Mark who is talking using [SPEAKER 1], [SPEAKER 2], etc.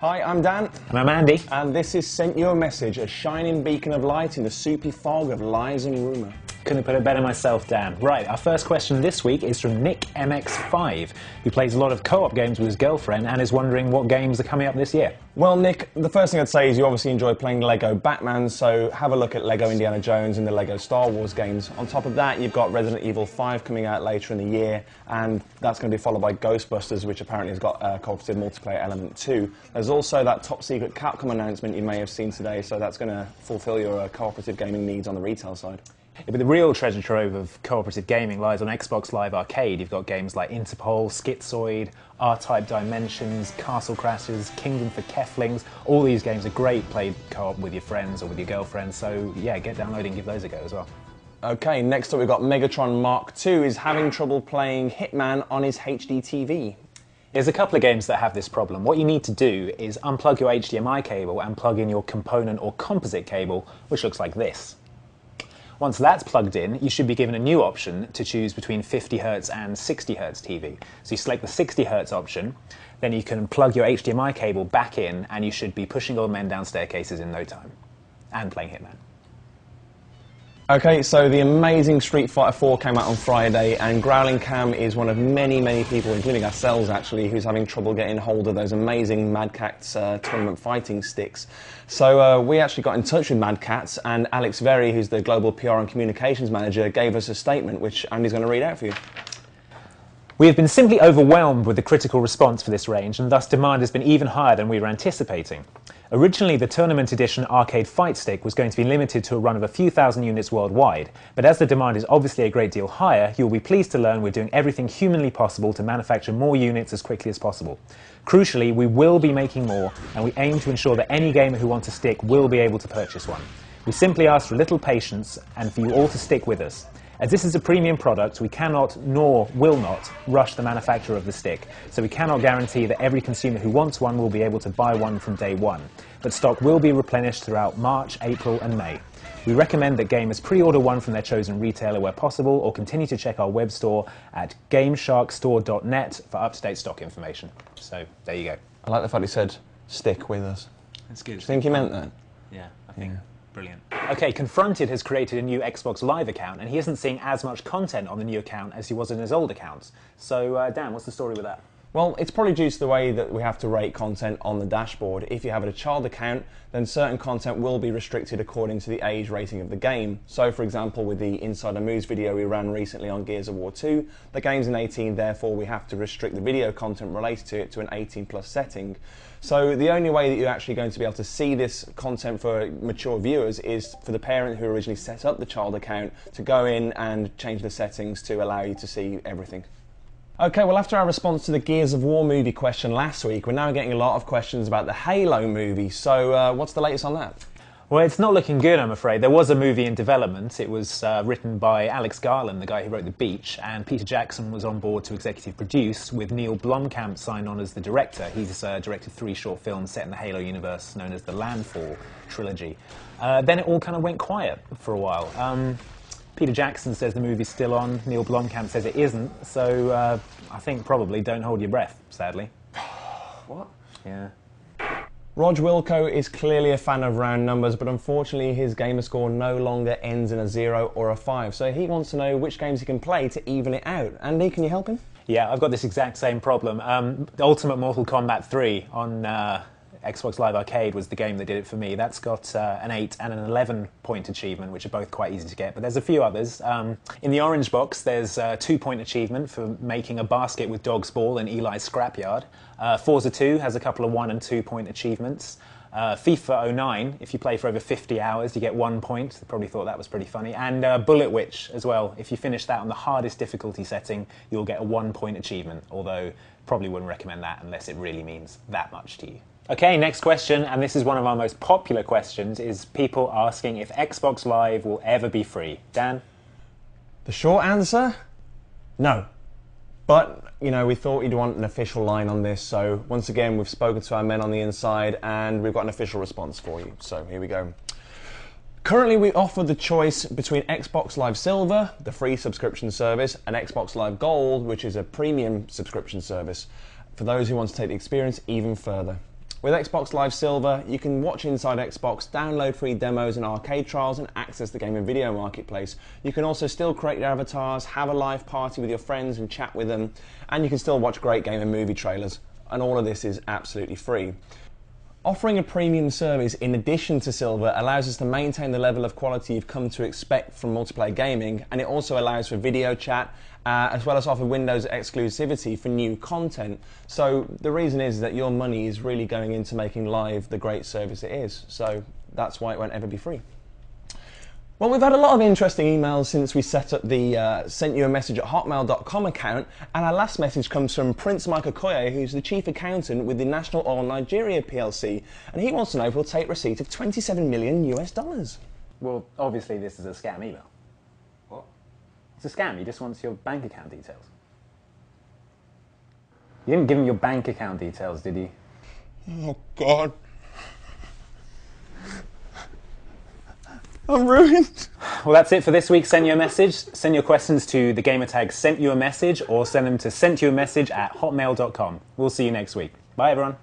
[SPEAKER 1] Hi, I'm Dan.
[SPEAKER 2] And I'm Andy.
[SPEAKER 1] And this is SentUAMessage, a shining beacon of light in the soupy fog of lies and rumour.
[SPEAKER 2] Couldn't put it better myself, Dan. Right, our first question this week is from Nick MX5, who plays a lot of co-op games with his girlfriend and is wondering what games are coming up this year.
[SPEAKER 1] Well, Nick, the first thing I'd say is you obviously enjoy playing Lego Batman, so have a look at Lego Indiana Jones and the Lego Star Wars games. On top of that, you've got Resident Evil 5 coming out later in the year, and that's going to be followed by Ghostbusters, which apparently has got a cooperative multiplayer element too. There's also that top-secret Capcom announcement you may have seen today, so that's going to fulfill your cooperative gaming needs on the retail side.
[SPEAKER 2] Yeah, but the real treasure trove of cooperative gaming lies on Xbox Live Arcade. You've got games like Interpol, Schizoid, R-Type Dimensions, Castle Crashers, Kingdom for Keflings. All these games are great played co-op with your friends or with your girlfriend, so yeah, get downloading and give those a go as well.
[SPEAKER 1] Okay, next up we've got Megatron Mark II is having trouble playing Hitman on his HD TV.
[SPEAKER 2] There's a couple of games that have this problem. What you need to do is unplug your HDMI cable and plug in your component or composite cable, which looks like this. Once that's plugged in, you should be given a new option to choose between 50Hz and 60Hz TV. So you select the 60Hz option, then you can plug your HDMI cable back in and you should be pushing old men down staircases in no time. And playing Hitman.
[SPEAKER 1] Okay, so the amazing Street Fighter 4 came out on Friday, and Growling Cam is one of many, many people, including ourselves actually, who's having trouble getting hold of those amazing Mad Catz tournament fighting sticks. So we actually got in touch with Mad Catz, and Alex Very, who's the Global PR and Communications Manager, gave us a statement, which Andy's going to read out for you.
[SPEAKER 2] We have been simply overwhelmed with the critical response for this range, and thus demand has been even higher than we were anticipating. Originally, the Tournament Edition Arcade Fight Stick was going to be limited to a run of a few thousand units worldwide, but as the demand is obviously a great deal higher, you'll be pleased to learn we're doing everything humanly possible to manufacture more units as quickly as possible. Crucially, we will be making more, and we aim to ensure that any gamer who wants a stick will be able to purchase one. We simply ask for a little patience and for you all to stick with us. As this is a premium product, we cannot, nor will not, rush the manufacture of the stick, so we cannot guarantee that every consumer who wants one will be able to buy one from day one. But stock will be replenished throughout March, April and May. We recommend that gamers pre-order one from their chosen retailer where possible, or continue to check our web store at gamesharkstore.net for up-to-date stock information. So, there you go.
[SPEAKER 1] I like the fact he said, stick with us.
[SPEAKER 2] That's good.
[SPEAKER 1] Do you think he meant that?
[SPEAKER 2] Yeah, I think. Yeah. Brilliant. Okay, Confronted has created a new Xbox Live account, and he isn't seeing as much content on the new account as he was in his old accounts. So, Dan, what's the story with that?
[SPEAKER 1] Well, it's probably due to the way that we have to rate content on the dashboard. If you have a child account, then certain content will be restricted according to the age rating of the game. So, for example, with the Insider Moves video we ran recently on Gears of War 2, the game's an 18, therefore we have to restrict the video content related to it to an 18+ setting. So the only way that you're actually going to be able to see this content for mature viewers is for the parent who originally set up the child account to go in and change the settings to allow you to see everything. Okay, well, after our response to the Gears of War movie question last week, we're now getting a lot of questions about the Halo movie. So what's the latest on that?
[SPEAKER 2] Well, it's not looking good, I'm afraid. There was a movie in development. It was written by Alex Garland, the guy who wrote The Beach, and Peter Jackson was on board to executive produce, with Neil Blomkamp signed on as the director. He's directed 3 short films set in the Halo universe, known as the Landfall trilogy. Then it all kind of went quiet for a while. Peter Jackson says the movie's still on. Neil Blomkamp says it isn't. So I think probably don't hold your breath, sadly.
[SPEAKER 1] What?
[SPEAKER 2] Yeah.
[SPEAKER 1] Rog Wilco is clearly a fan of round numbers, but unfortunately his gamer score no longer ends in a 0 or a 5. So he wants to know which games he can play to even it out. Andy, can you help him?
[SPEAKER 2] Yeah, I've got this exact same problem. The Ultimate Mortal Kombat 3 on Xbox Live Arcade was the game that did it for me. That's got an 8 and an 11-point achievement, which are both quite easy to get, but there's a few others. In the orange box, there's a 2-point achievement for making a basket with Dog's Ball in Eli's Scrapyard. Forza 2 has a couple of 1 and 2-point achievements. FIFA 09, if you play for over 50 hours, you get 1 point. They probably thought that was pretty funny. And Bullet Witch as well. If you finish that on the hardest difficulty setting, you'll get a 1-point achievement, although probably wouldn't recommend that unless it really means that much to you. Okay, next question, and this is one of our most popular questions, is people asking if Xbox Live will ever be free. Dan?
[SPEAKER 1] The short answer? No. But, you know, we thought you'd want an official line on this, so once again, we've spoken to our men on the inside, and we've got an official response for you. So, here we go. Currently, we offer the choice between Xbox Live Silver, the free subscription service, and Xbox Live Gold, which is a premium subscription service, for those who want to take the experience even further. With Xbox Live Silver, you can watch inside Xbox, download free demos and arcade trials, and access the game and video marketplace. You can also still create your avatars, have a live party with your friends and chat with them, and you can still watch great game and movie trailers, and all of this is absolutely free. Offering a premium service in addition to Silver allows us to maintain the level of quality you've come to expect from multiplayer gaming, and it also allows for video chat, as well as offer Windows exclusivity for new content. So the reason is that your money is really going into making Live the great service it is. So that's why it won't ever be free. Well, we've had a lot of interesting emails since we set up the SentUAMessage@hotmail.com account, and our last message comes from Prince Mike Okoye, who's the Chief Accountant with the National Oil Nigeria PLC, and he wants to know if we'll take receipt of $27 million US.
[SPEAKER 2] Well, obviously this is a scam email.
[SPEAKER 1] What?
[SPEAKER 2] It's a scam. He just wants your bank account details. You didn't give him your bank account details, did you?
[SPEAKER 1] Oh, God. I'm ruined.
[SPEAKER 2] Well, that's it for this week's Send You a Message. Send your questions to the gamer tag SentUAMessage or send them to SentUAMessage@hotmail.com. We'll see you next week. Bye, everyone.